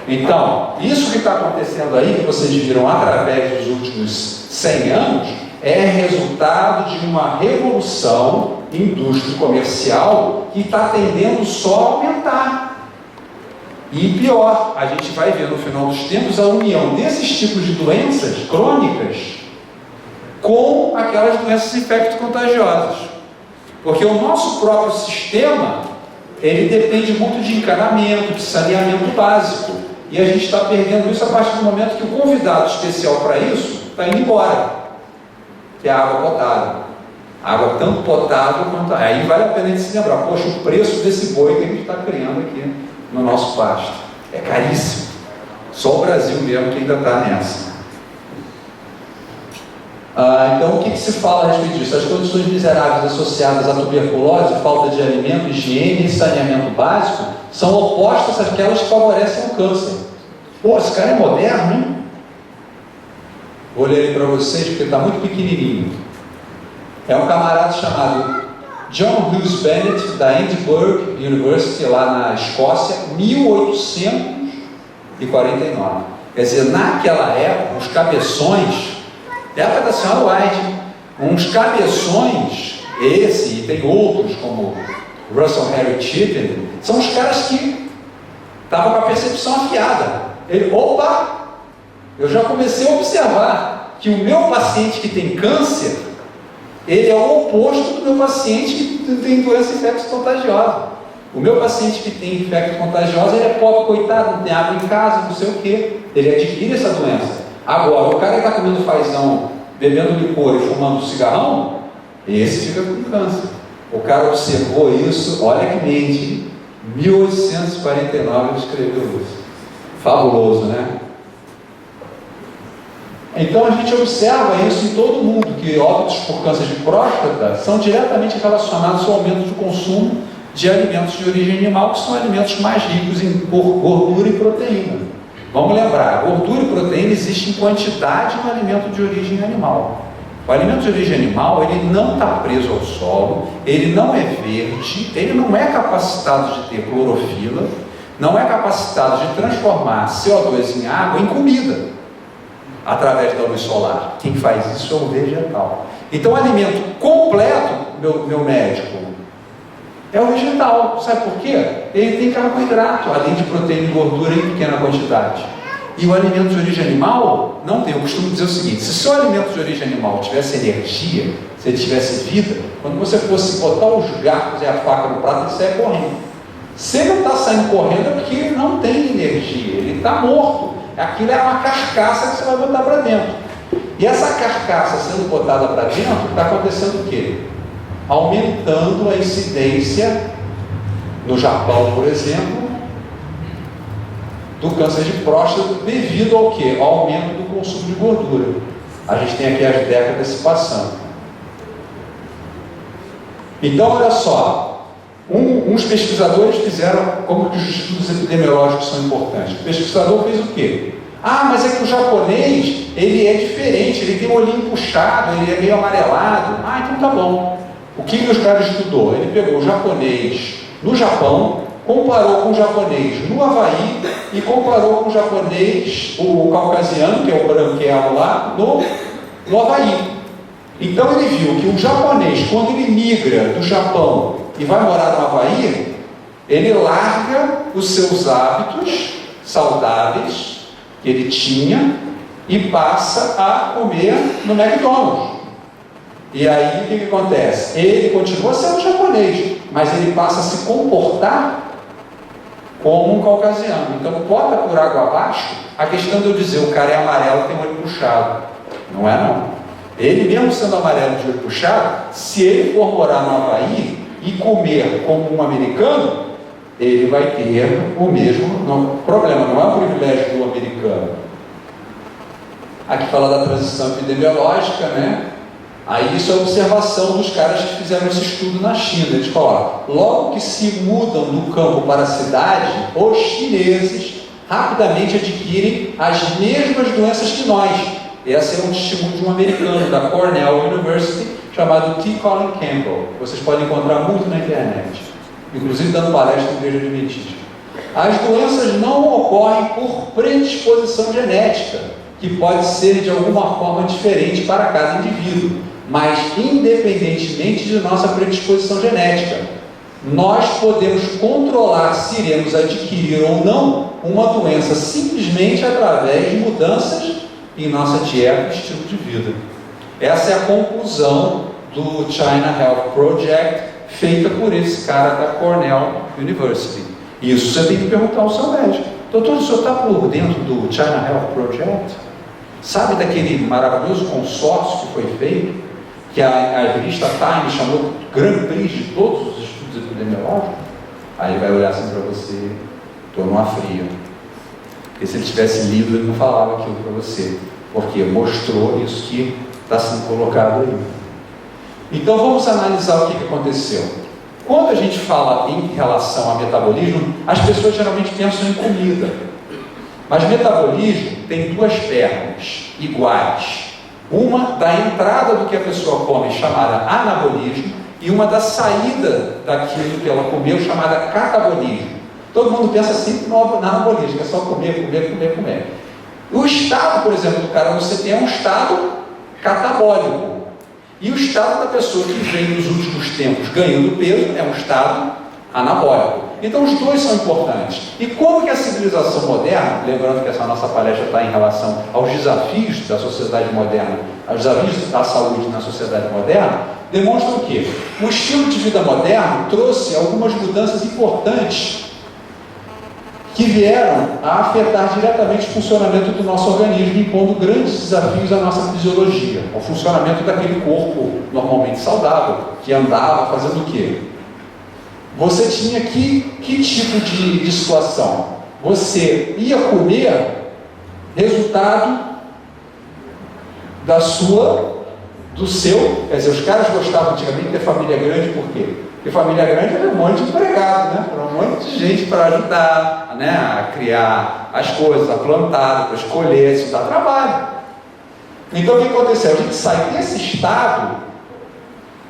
Então, isso que está acontecendo aí, que vocês viram através dos últimos 100 anos, é resultado de uma revolução indústria comercial que está tendendo só a aumentar. E pior, a gente vai ver no final dos tempos a união desses tipos de doenças crônicas com aquelas doenças infecto-contagiosas. Porque o nosso próprio sistema, ele depende muito de encanamento, de saneamento básico. E a gente está perdendo isso a partir do momento que o convidado especial para isso está indo embora, que é a água potável. Água tanto potável quanto... Aí vale a pena a gente se lembrar, poxa, o preço desse boi que a gente está criando aqui no nosso pasto é caríssimo. Só o Brasil mesmo que ainda está nessa. Então, o que se fala a respeito disso? As condições miseráveis associadas à tuberculose, falta de alimento, higiene e saneamento básico são opostas àquelas que favorecem o câncer. Pô, esse cara é moderno, hein? Vou ler ele para vocês porque está muito pequenininho. É um camarada chamado John Hughes Bennett, da Edinburgh University, lá na Escócia, 1849. Quer dizer, naquela época, os cabeções, época da senhora White, uns cabeções, esse e tem outros, como Russell Harry Chittenden, são os caras que estavam com a percepção afiada. Opa, eu já comecei a observar que o meu paciente que tem câncer, ele é o oposto do meu paciente que tem doença infecto-contagiosa. O meu paciente que tem infecto-contagiosa, ele é pobre, coitado, não tem água em casa, não sei o quê. Ele adquire essa doença. Agora, o cara que está comendo fazão, bebendo licor e fumando cigarrão, esse fica com câncer. O cara observou isso, olha que mente, 1849 ele escreveu isso. Fabuloso, né? Então a gente observa isso em todo mundo, que óbitos por câncer de próstata são diretamente relacionados ao aumento do consumo de alimentos de origem animal, que são alimentos mais ricos em gordura e proteína. Vamos lembrar, gordura e proteína existem em quantidade no alimento de origem animal. O alimento de origem animal, ele não está preso ao solo, ele não é verde, ele não é capacitado de ter clorofila, não é capacitado de transformar CO2 em água em comida, através da luz solar. Quem faz isso é o vegetal. Então o alimento completo, meu médico, é o vegetal. Sabe por quê? Ele tem carboidrato, além de proteína e gordura em pequena quantidade. E o alimento de origem animal não tem. Eu costumo dizer o seguinte: se o seu alimento de origem animal tivesse energia, se ele tivesse vida, quando você fosse botar os garfos e a faca no prato, ele saia correndo. Se ele não está saindo correndo é porque ele não tem energia, ele está morto. Aquilo é uma carcaça que você vai botar para dentro. E essa carcaça sendo botada para dentro, está acontecendo o quê? Aumentando a incidência, no Japão, por exemplo, do câncer de próstata, devido ao quê? Ao aumento do consumo de gordura. A gente tem aqui as décadas se passando. Então, olha só, uns pesquisadores fizeram, como que os estudos epidemiológicos são importantes. O pesquisador fez o quê? Ah, mas é que o japonês, ele é diferente, ele tem o olhinho puxado, ele é meio amarelado. Ah, então tá bom. O que os caras estudou? Ele pegou o japonês no Japão, comparou com o japonês no Havaí e comparou com o japonês, o caucasiano, que é o branquelo lá, no Havaí. Então ele viu que o japonês, quando ele migra do Japão e vai morar no Havaí, ele larga os seus hábitos saudáveis que ele tinha e passa a comer no McDonald's. E aí o que acontece? Ele continua sendo japonês, mas ele passa a se comportar como um caucasiano. Então bota por água abaixo a questão de eu dizer o cara é amarelo, tem olho puxado. Não é não. Ele mesmo sendo amarelo de olho puxado, se ele for morar no Havaí e comer como um americano, ele vai ter o mesmo problema, não é um privilégio do americano. Aqui fala da transição epidemiológica, né? Aí isso é observação dos caras que fizeram esse estudo na China. Eles colocam, logo que se mudam do campo para a cidade, os chineses rapidamente adquirem as mesmas doenças que nós. Esse é um testemunho de um americano da Cornell University, chamado T. Colin Campbell. Vocês podem encontrar muito na internet, inclusive dando palestra na igreja adventista. As doenças não ocorrem por predisposição genética, que pode ser de alguma forma diferente para cada indivíduo, mas independentemente de nossa predisposição genética, nós podemos controlar se iremos adquirir ou não uma doença simplesmente através de mudanças em nossa dieta e estilo de vida. Essa é a conclusão do China Health Project, feita por esse cara da Cornell University. Isso você tem que perguntar ao seu médico. Doutor, o senhor está por dentro do China Health Project? Sabe daquele maravilhoso consórcio que foi feito, que a revista Time chamou Grand Prix de todos os estudos epidemiológicos? Aí ele vai olhar assim para você, estou numa fria. Porque se ele tivesse lido, ele não falava aquilo para você, porque mostrou isso que está sendo colocado aí. Então vamos analisar o que aconteceu. Quando a gente fala em relação a metabolismo, as pessoas geralmente pensam em comida. Mas metabolismo tem duas pernas iguais. Uma da entrada do que a pessoa come, chamada anabolismo, e uma da saída daquilo que ela comeu, chamada catabolismo. Todo mundo pensa sempre no anabolismo, que é só comer, comer, comer, comer. O estado, por exemplo, do cara você tem um estado catabólico. E o estado da pessoa que vem nos últimos tempos ganhando peso é um estado anabólico. Então os dois são importantes. E como que a civilização moderna, lembrando que essa nossa palestra está em relação aos desafios da sociedade moderna, aos desafios da saúde na sociedade moderna, demonstra o quê? O estilo de vida moderno trouxe algumas mudanças importantes que vieram a afetar diretamente o funcionamento do nosso organismo, impondo grandes desafios à nossa fisiologia, ao funcionamento daquele corpo normalmente saudável, que andava fazendo o quê? Você tinha que tipo de situação? Você ia comer resultado do seu, quer dizer, os caras gostavam antigamente de ter família grande, por quê? Porque família grande era um monte de empregado, né? Era um monte de gente para ajudar, né? A criar as coisas, a plantar, depois colher, isso dá trabalho. Então o que aconteceu? A gente sai desse estado,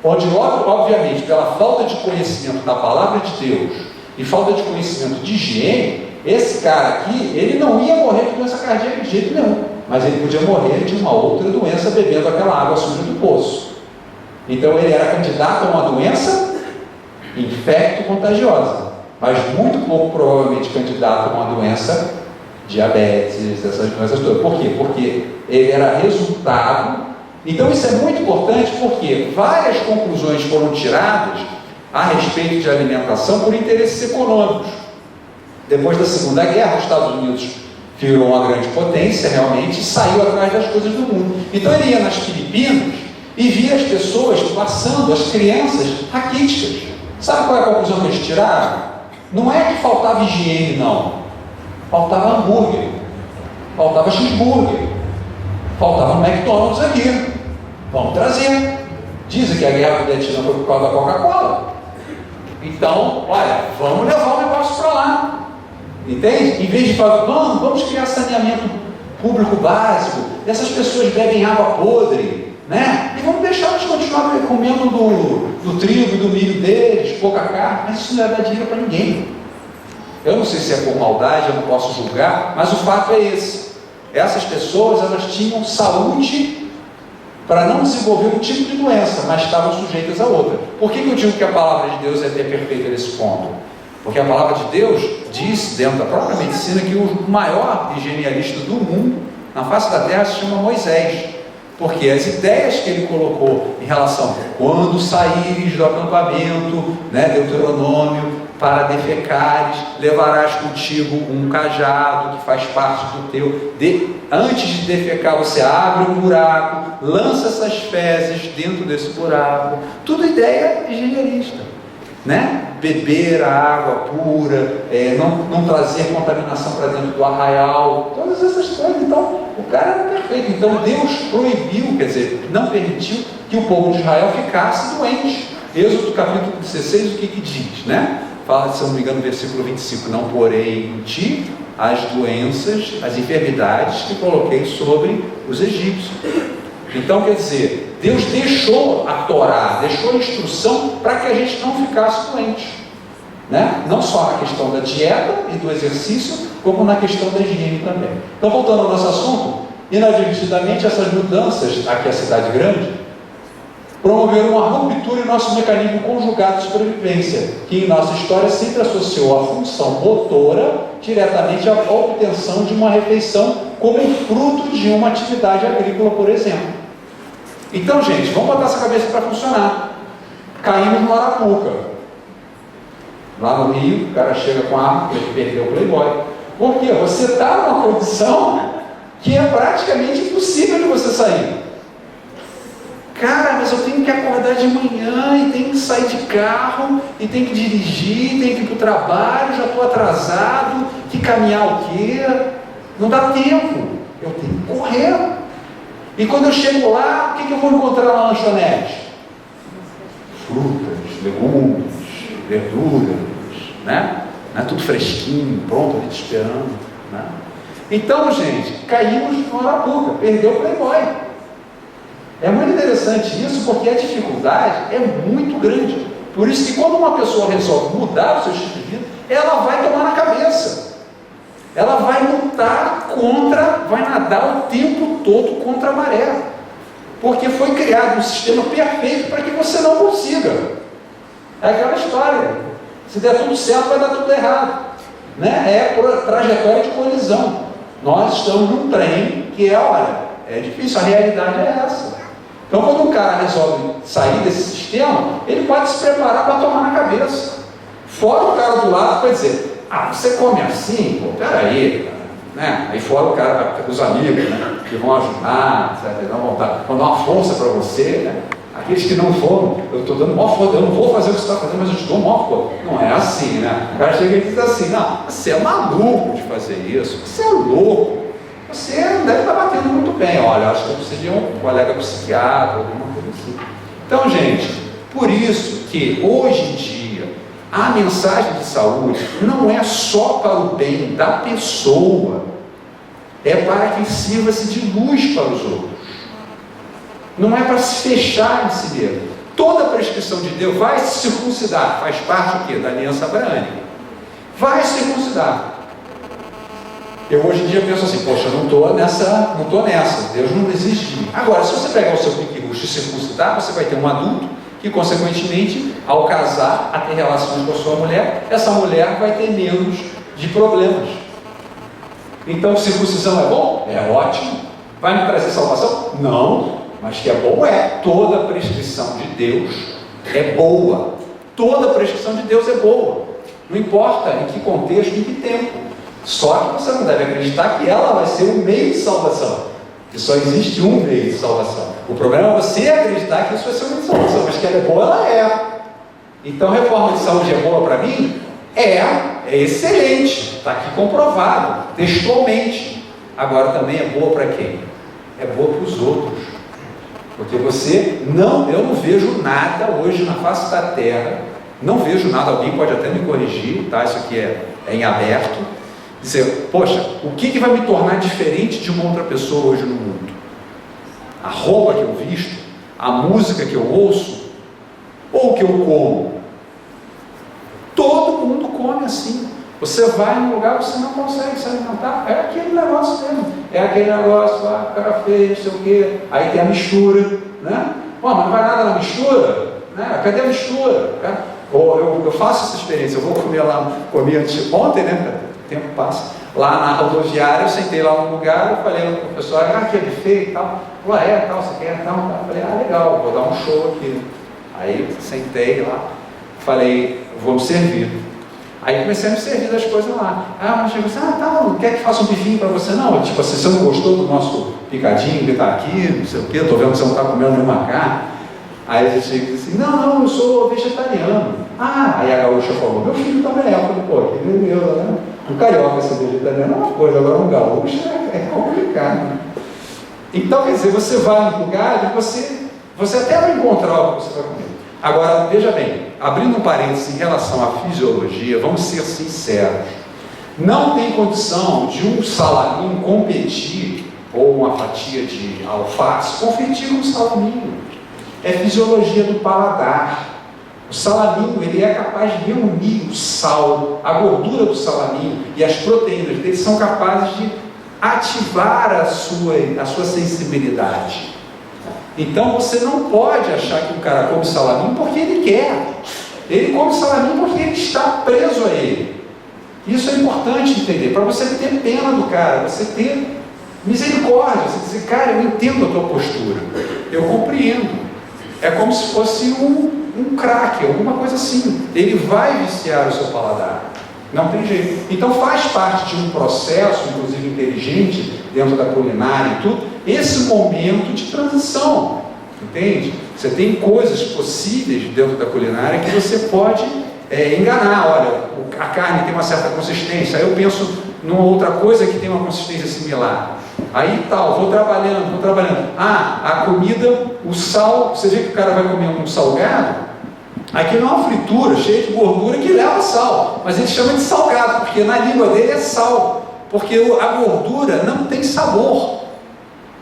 onde logo, obviamente, pela falta de conhecimento da palavra de Deus e falta de conhecimento de higiene, esse cara aqui, ele não ia morrer de doença cardíaca de jeito nenhum, mas ele podia morrer de uma outra doença bebendo aquela água suja do poço. Então ele era candidato a uma doença infecto-contagiosa, mas muito pouco provavelmente candidato a uma doença diabetes, essas doenças todas. Por quê? Porque ele era resultado. Então isso é muito importante, porque várias conclusões foram tiradas a respeito de alimentação por interesses econômicos. Depois da Segunda Guerra, os Estados Unidos virou uma grande potência realmente e saiu atrás das coisas do mundo. Então ele ia nas Filipinas e via as pessoas passando, as crianças raquíticas. Sabe qual é a conclusão que eles tiraram? Não é que faltava higiene, não. Faltava hambúrguer, faltava cheeseburger, faltava um McDonald's aqui. Vamos trazer. Dizem que a guerra do Vietnã foi por causa da Coca-Cola. Então, olha, vamos levar o negócio para lá. Entende? Em vez de falar, vamos criar saneamento público básico, essas pessoas bebem água podre, né? E vamos deixar eles continuar comendo do trigo, do milho deles, pouca carne, mas isso não vai dar dinheiro para ninguém. Eu não sei se é por maldade, eu não posso julgar, mas o fato é esse. Essas pessoas, elas tinham saúde para não desenvolver um tipo de doença, mas estavam sujeitas a outra. Por que eu digo que a palavra de Deus é perfeita nesse ponto? Porque a palavra de Deus diz, dentro da própria medicina, que o maior higienista do mundo, na face da terra, se chama Moisés. Porque as ideias que ele colocou em relação a quando saíres do acampamento, né, Deuteronômio, para defecares, levarás contigo um cajado que faz parte do teu. Antes de defecar, você abre um buraco, lança essas fezes dentro desse buraco. Tudo ideia higienista. Né? Beber a água pura, não trazer contaminação para dentro do arraial, todas essas coisas. Então, o cara era perfeito. Então, Deus proibiu, quer dizer, não permitiu que o povo de Israel ficasse doente. Êxodo capítulo 16, o que diz, né? Fala, se eu não me engano, no versículo 25, não porei em ti as doenças, as enfermidades que coloquei sobre os egípcios. Então, quer dizer, Deus deixou a Torá, deixou a instrução para que a gente não ficasse doente, né? Não só na questão da dieta e do exercício, como na questão da higiene também. Então, voltando ao nosso assunto, inadvertidamente essas mudanças aqui a cidade grande promoveram uma ruptura em nosso mecanismo conjugado de sobrevivência, que em nossa história sempre associou a função motora diretamente à obtenção de uma refeição como fruto de uma atividade agrícola, por exemplo. Então, gente, vamos botar essa cabeça para funcionar. Caímos no Arapuca. Lá no Rio, o cara chega com a arma, porque ele perdeu o Playboy. Por quê? Você está numa condição que é praticamente impossível de você sair. Cara, mas eu tenho que acordar de manhã e tenho que sair de carro e tenho que dirigir, tenho que ir para o trabalho, já estou atrasado, que caminhar o quê? Não dá tempo. Eu tenho que correr. E quando eu chego lá, o que eu vou encontrar lá na lanchonete? Frutas, legumes, verduras, né? Não é tudo fresquinho, pronto, ali te esperando, né? Então, gente, caímos no Arapuca, perdeu o Playboy. É muito interessante isso, porque a dificuldade é muito grande. Por isso que quando uma pessoa resolve mudar o seu estilo de vida, ela vai tomar na cabeça. Ela vai lutar contra, vai nadar o tempo todo contra a maré. Porque foi criado um sistema perfeito para que você não consiga. É aquela história. Se der tudo certo, vai dar tudo errado. Né? É a trajetória de colisão. Nós estamos num trem que é difícil, a realidade é essa. Então, quando o cara resolve sair desse sistema, ele pode se preparar para tomar na cabeça. Fora o cara do lado, quer dizer, Ah, você come assim? Pô, peraí, né? Aí fora o cara, os amigos, né? Que vão ajudar, etc. Vão dar uma força para você, né? Aqueles que não foram, eu estou dando maior força, eu não vou fazer o que você está fazendo, mas eu te dou maior força. Não é assim, né? O cara chega e diz assim, não, você é maluco de fazer isso, você é louco, você deve estar batendo muito bem, olha, acho que eu preciso de um colega psiquiatra, alguma coisa assim. Então, gente, por isso que hoje em dia, a mensagem de saúde não é só para o bem da pessoa, é para que sirva-se de luz para os outros. Não é para se fechar em si mesmo. Toda a prescrição de Deus vai se circuncidar, faz parte o quê? Da aliança abraâmica. Vai se circuncidar. Eu hoje em dia penso assim, poxa, não estou nessa, Deus não exige de mim. Agora, se você pegar o seu pique-luxo e circuncidar, você vai ter um adulto que, consequentemente, ao casar, a ter relações com a sua mulher, essa mulher vai ter menos de problemas. Então, circuncisão é bom? É ótimo. Vai me trazer salvação? Não. Mas que é bom é. Toda a prescrição de Deus é boa. Toda a prescrição de Deus é boa. Não importa em que contexto, em que tempo. Só que você não deve acreditar que ela vai ser o meio de salvação. Que só existe um meio de salvação. O problema é você acreditar que isso vai ser o meio de salvação. Mas que ela é boa, ela é. Então, a reforma de saúde é boa para mim? É excelente. Está aqui comprovado, textualmente. Agora também é boa para quem? É boa para os outros. Porque eu não vejo nada hoje na face da terra, não vejo nada, alguém pode até me corrigir, tá? Isso aqui é em aberto, dizer, poxa, o que vai me tornar diferente de uma outra pessoa hoje no mundo? A roupa que eu visto, a música que eu ouço, ou o que eu como? Todo mundo come assim. Você vai num lugar, você não consegue se alimentar, é aquele negócio mesmo, é aquele negócio lá, cara feio, não sei o quê, aí tem a mistura, né? Pô, mas não vai nada na mistura, né? Cadê a mistura? Eu faço essa experiência, eu vou comer lá, comi ontem, né? O tempo passa, lá na rodoviária, eu sentei lá num lugar, eu falei ao professor, aqui é buffet e tal, tal, você quer tal, tal, eu falei, legal, vou dar um show aqui. Aí eu sentei lá, falei, vou me servir. Aí comecei a me servir das coisas lá. Mas chegou assim, não quer que faça um bifinho para você? Não, tipo assim, você não gostou do nosso picadinho que está aqui, não sei o quê, estou vendo que você não está comendo nenhuma carne. Aí a gente chega assim, não, eu sou vegetariano. Aí a gaúcha falou, meu filho também é. Eu falei, pô, que beleza, né? Um carioca ser vegetariano é uma coisa, agora um gaúcho é complicado, né? Então, quer dizer, você vai no lugar e você até vai encontrar o que você vai comer. Agora, veja bem, abrindo um parênteses em relação à fisiologia, vamos ser sinceros, não tem condição de um salaminho competir, ou uma fatia de alface, competir com um salaminho. É fisiologia do paladar. O salaminho, ele é capaz de reunir o sal, a gordura do salaminho e as proteínas dele são capazes de ativar a sua sensibilidade. Então você não pode achar que o cara come salaminho porque ele quer. Ele come salaminho porque ele está preso a ele. Isso é importante entender, para você ter pena do cara, você ter misericórdia, você dizer, cara, eu entendo a tua postura, eu compreendo. É como se fosse um crack, alguma coisa assim. Ele vai viciar o seu paladar. Não tem jeito. Então faz parte de um processo, inclusive inteligente, dentro da culinária e tudo, esse momento de transição, entende? Você tem coisas possíveis dentro da culinária que você pode enganar. Olha, a carne tem uma certa consistência, aí eu penso numa outra coisa que tem uma consistência similar. Aí tal, vou trabalhando. A comida, o sal, você vê que o cara vai comer um salgado, aqui não é uma fritura cheia de gordura que leva sal, mas ele chama de salgado, porque na língua dele é sal, porque a gordura não tem sabor.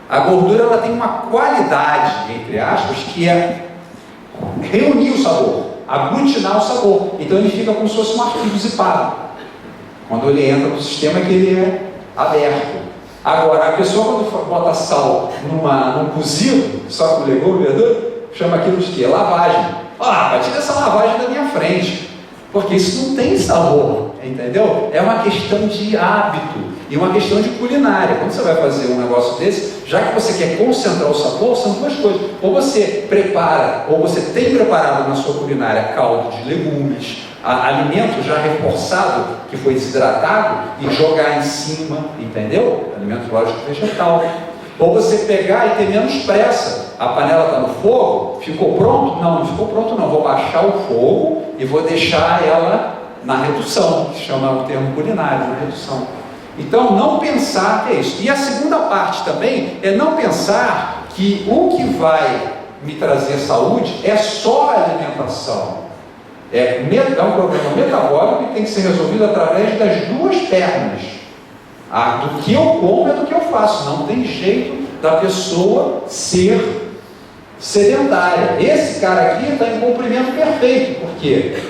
A gordura ela tem uma qualidade, entre aspas, que é reunir o sabor, aglutinar o sabor. Então ele fica como se fosse um arquivo zipado. Quando ele entra no sistema é que ele é aberto. Agora, a pessoa quando bota sal num cozido, só com legume, verdura, chama aquilo de quê? Lavagem. Tira essa lavagem da minha frente, porque isso não tem sabor, entendeu? É uma questão de hábito e uma questão de culinária. Quando você vai fazer um negócio desse, já que você quer concentrar o sabor, são duas coisas. Ou você prepara, ou você tem preparado na sua culinária caldo de legumes, alimento já reforçado, que foi desidratado, e jogar em cima, entendeu? Alimento, lógico, vegetal. Ou você pegar e ter menos pressa. A panela está no fogo, ficou pronto? Não, não ficou pronto não. Vou baixar o fogo e vou deixar ela na redução, que chama o termo culinário, na redução. Então, não pensar que é isso. E a segunda parte também é não pensar que o que vai me trazer saúde é só a alimentação. É um problema metabólico que tem que ser resolvido através das duas pernas. Do que eu como é do que eu faço. Não tem jeito da pessoa ser sedentária. Esse cara aqui está em comprimento perfeito, porque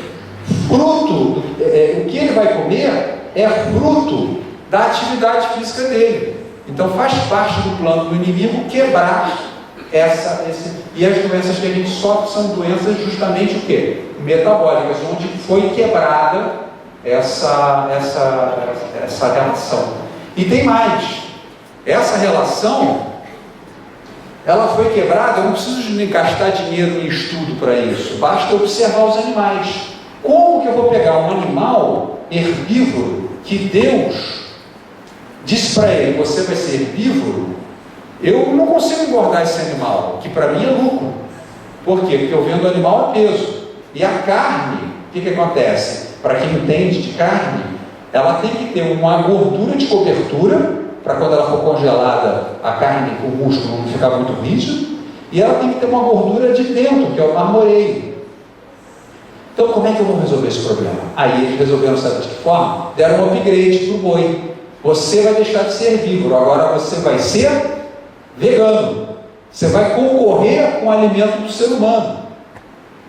o que ele vai comer é fruto da atividade física dele. Então faz parte do plano do inimigo quebrar e as doenças que a gente sofre são doenças justamente o quê? Metabólicas, onde foi quebrada essa relação. E tem mais, essa relação ela foi quebrada. Eu não preciso gastar dinheiro em estudo para isso, basta observar os animais. Como que eu vou pegar um animal herbívoro que Deus disse para ele, você vai ser herbívoro? Eu não consigo engordar esse animal, que para mim é lucro. Por quê? Porque eu vendo o animal a peso. E a carne, o que acontece? Para quem entende de carne, ela tem que ter uma gordura de cobertura, para quando ela for congelada, a carne, o músculo não ficar muito rígido, e ela tem que ter uma gordura de dentro, que é o marmoreio. Então, como é que eu vou resolver esse problema? Aí eles resolveram, sabe de que forma? Deram um upgrade para o boi. Você vai deixar de ser herbívoro, agora você vai ser vegano. Você vai concorrer com o alimento do ser humano.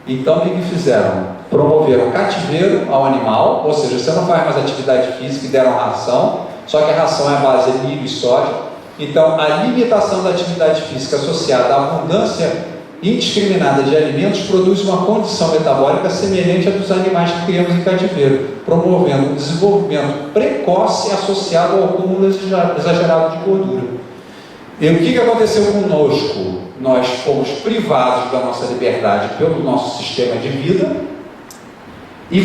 Então, o que fizeram? Promoveram cativeiro ao animal, ou seja, você não faz mais atividade física e deram ração, só que a ração é a base de milho e soja. Então, a limitação da atividade física associada à abundância indiscriminada de alimentos produz uma condição metabólica semelhante à dos animais que criamos em cativeiro, promovendo um desenvolvimento precoce associado ao acúmulo exagerado de gordura. E o que aconteceu conosco? Nós fomos privados da nossa liberdade pelo nosso sistema de vida e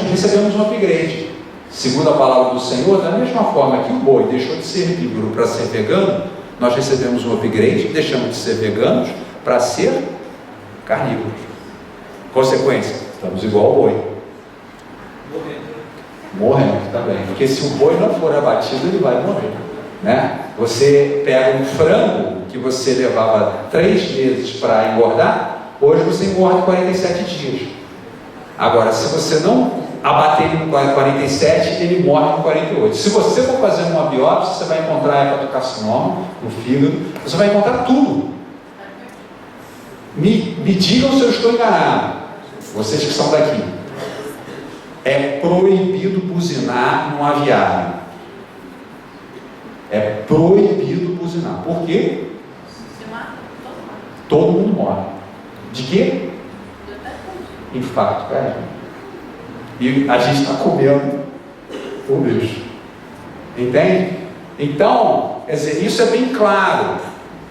recebemos um upgrade. Segundo a palavra do Senhor, da mesma forma que o boi deixou de ser herbívoro para ser vegano, nós recebemos um upgrade, deixamos de ser veganos para ser carnívoros. Consequência, estamos igual ao boi. Morrendo também. Porque se o boi não for abatido, ele vai morrer. Né? Você pega um frango que você levava 3 meses para engordar, hoje você engorda em 47 dias. Agora, se você não abater ele no 47, ele morre no 48. Se você for fazer uma biópsia, você vai encontrar hepatocarcinoma no fígado, você vai encontrar tudo. Me digam se eu estou enganado, vocês que são daqui. É proibido buzinar num aviário. É proibido buzinar. Por quê? Todo mundo morre. De quê? Infarto, cara. E a gente está comendo o bicho. Entende? Então, quer dizer, isso é bem claro.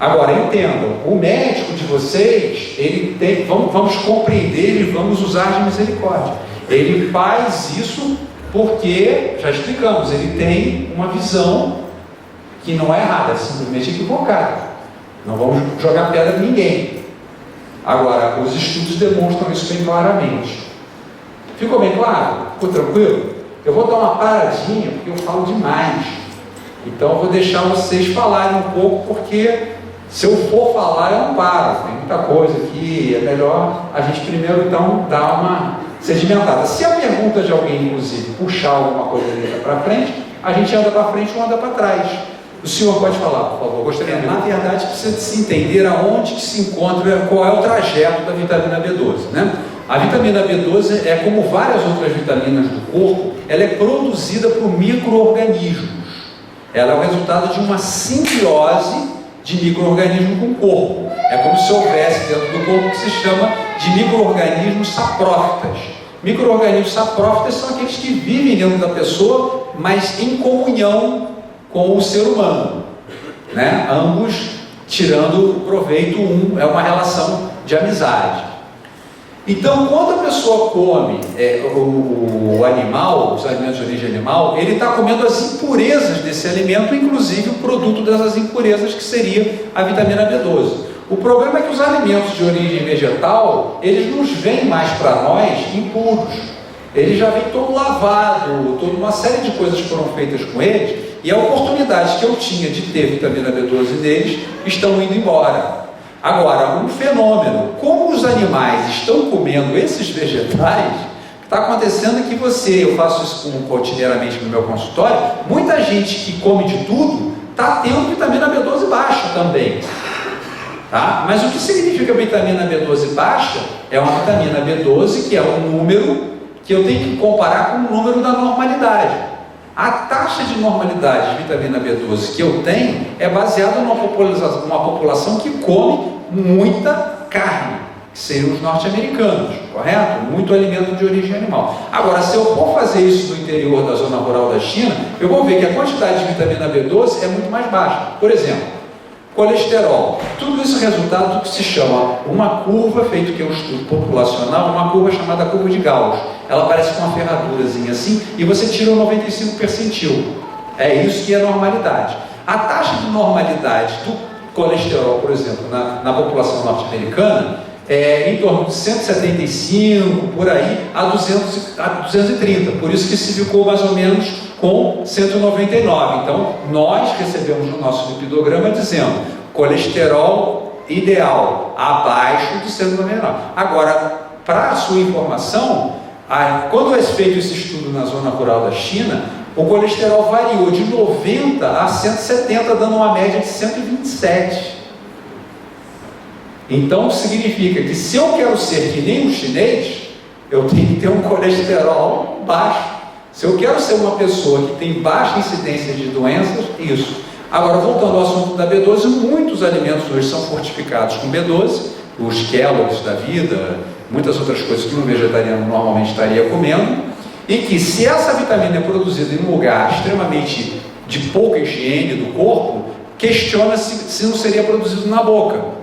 Agora, entendam, o médico de vocês, ele tem, vamos compreender e vamos usar de misericórdia. Ele faz isso porque, já explicamos, ele tem uma visão que não é errada, é simplesmente equivocada. Não vamos jogar pedra em ninguém. Agora, os estudos demonstram isso bem claramente. Ficou bem claro? Ficou tranquilo? Eu vou dar uma paradinha, porque eu falo demais. Então, eu vou deixar vocês falarem um pouco, porque se eu for falar, eu não paro. Tem muita coisa aqui, é melhor a gente primeiro, então, dar uma sedimentada. Se a pergunta de alguém, inclusive, puxar alguma coisa ali para frente, a gente anda para frente ou anda para trás. O senhor pode falar, por favor? Gostaria de... Na verdade, precisa se entender aonde que se encontra, qual é o trajeto da vitamina B12, né? A vitamina B12 é como várias outras vitaminas do corpo, ela é produzida por micro-organismos. Ela é o resultado de uma simbiose de micro-organismo com o corpo. É como se houvesse dentro do corpo que se chama de micro-organismos saprófitas. Micro-organismos saprófitas são aqueles que vivem dentro da pessoa, mas em comunhão com o ser humano, né? Ambos tirando proveito é uma relação de amizade. Então, quando a pessoa come o animal, os alimentos de origem animal, ele está comendo as impurezas desse alimento, inclusive o produto dessas impurezas, que seria a vitamina B12. O problema é que os alimentos de origem vegetal, eles nos vêm mais para nós impuros. Ele já vem todo lavado, toda uma série de coisas foram feitas com eles, e a oportunidade que eu tinha de ter vitamina B12 deles estão indo embora. Agora, um fenômeno, como os animais estão comendo esses vegetais, está acontecendo é que eu faço isso rotineiramente no meu consultório, muita gente que come de tudo está tendo vitamina B12 baixa também. Tá? Mas o que significa vitamina B12 baixa? É uma vitamina B12 que é um número que eu tenho que comparar com o número da normalidade. A taxa de normalidade de vitamina B12 que eu tenho é baseada numa população que come muita carne, que seriam os norte-americanos, correto? Muito alimento de origem animal. Agora, se eu for fazer isso no interior da zona rural da China, eu vou ver que a quantidade de vitamina B12 é muito mais baixa. Por exemplo, colesterol. Tudo isso é resultado do que se chama uma curva, feito que é um estudo populacional, uma curva chamada curva de Gauss. Ela parece com uma ferradurazinha assim, e você tira o 95 percentil. É isso que é normalidade. A taxa de normalidade do colesterol, por exemplo, na população norte-americana, é em torno de 175, por aí, a 230. Por isso que se ficou mais ou menos com 199. Então, nós recebemos no nosso lipidograma dizendo colesterol ideal, abaixo de 199. Agora, para a sua informação, quando é feito esse estudo na zona rural da China, o colesterol variou de 90 a 170, dando uma média de 127. Então, significa que se eu quero ser que nem um chinês, eu tenho que ter um colesterol baixo. Se eu quero ser uma pessoa que tem baixa incidência de doenças, isso. Agora, voltando ao assunto da B12, muitos alimentos hoje são fortificados com B12, os Kellogg's da vida, muitas outras coisas que um vegetariano normalmente estaria comendo, e que se essa vitamina é produzida em um lugar extremamente de pouca higiene do corpo, questiona-se se não seria produzido na boca.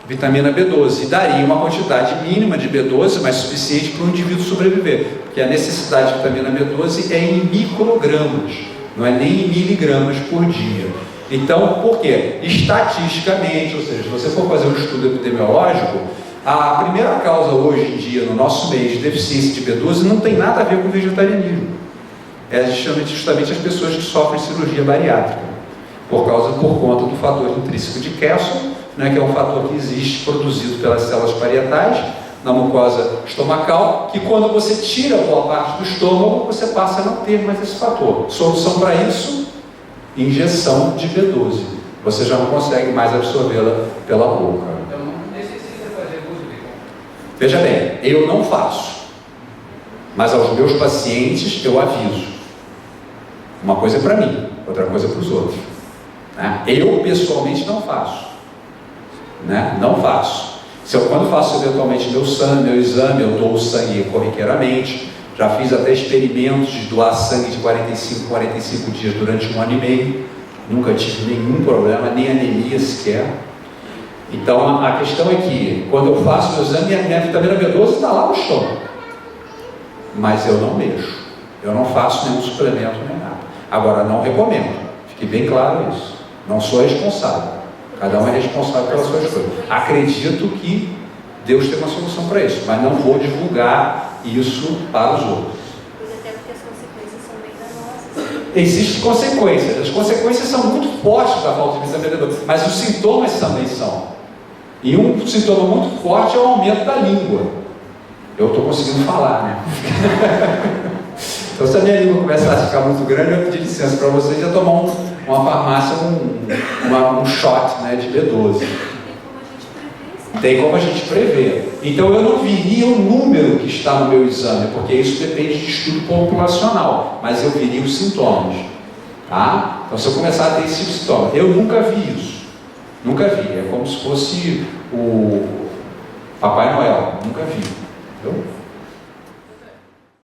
Vitamina B12, e daria uma quantidade mínima de B12, mas suficiente para o indivíduo sobreviver, porque a necessidade de vitamina B12 é em microgramas, não é nem em miligramas por dia. Então, por quê? Estatisticamente, ou seja, se você for fazer um estudo epidemiológico, a primeira causa hoje em dia, no nosso meio, de deficiência de B12 não tem nada a ver com o vegetarianismo. É justamente as pessoas que sofrem cirurgia bariátrica, por conta do fator intrínseco de Kelsen, que é um fator que existe produzido pelas células parietais na mucosa estomacal, que quando você tira boa parte do estômago, você passa a não ter mais esse fator. Solução para isso? Injeção de B12. Você já não consegue mais absorvê-la pela boca. Então não necessita fazer uso de... Veja bem, eu não faço, mas aos meus pacientes eu aviso. Uma coisa é para mim, outra coisa é para os outros. Eu pessoalmente não faço. Não faço. Quando faço eventualmente meu exame, eu dou o sangue corriqueiramente. Já fiz até experimentos de doar sangue de 45 dias durante 1 ano e meio. Nunca tive nenhum problema, nem anemia sequer. Então a questão é que quando eu faço meu exame, minha vitamina B12 está lá no chão. Mas eu não mexo. Eu não faço nenhum suplemento nem nada. Agora, não recomendo. Fique bem claro isso. Não sou responsável. Cada um é responsável pelas suas coisas. Acredito que Deus tem uma solução para isso, mas não vou divulgar isso para os outros. Até porque as consequências são bem danosas. Existem consequências. As consequências são muito fortes da falta de vitamina B12, mas os sintomas também são. E um sintoma muito forte é o aumento da língua. Eu estou conseguindo falar, né? Então, se a minha língua começar a ficar muito grande, eu pedir licença para vocês e tomar uma farmácia, um shot, de B12. Tem como a gente prever. Então eu não viria o número que está no meu exame, porque isso depende de estudo populacional, mas eu viria os sintomas. Tá? Então se eu começar a ter esse sintoma, eu nunca vi isso. Nunca vi. É como se fosse o Papai Noel. Nunca vi. Entendeu?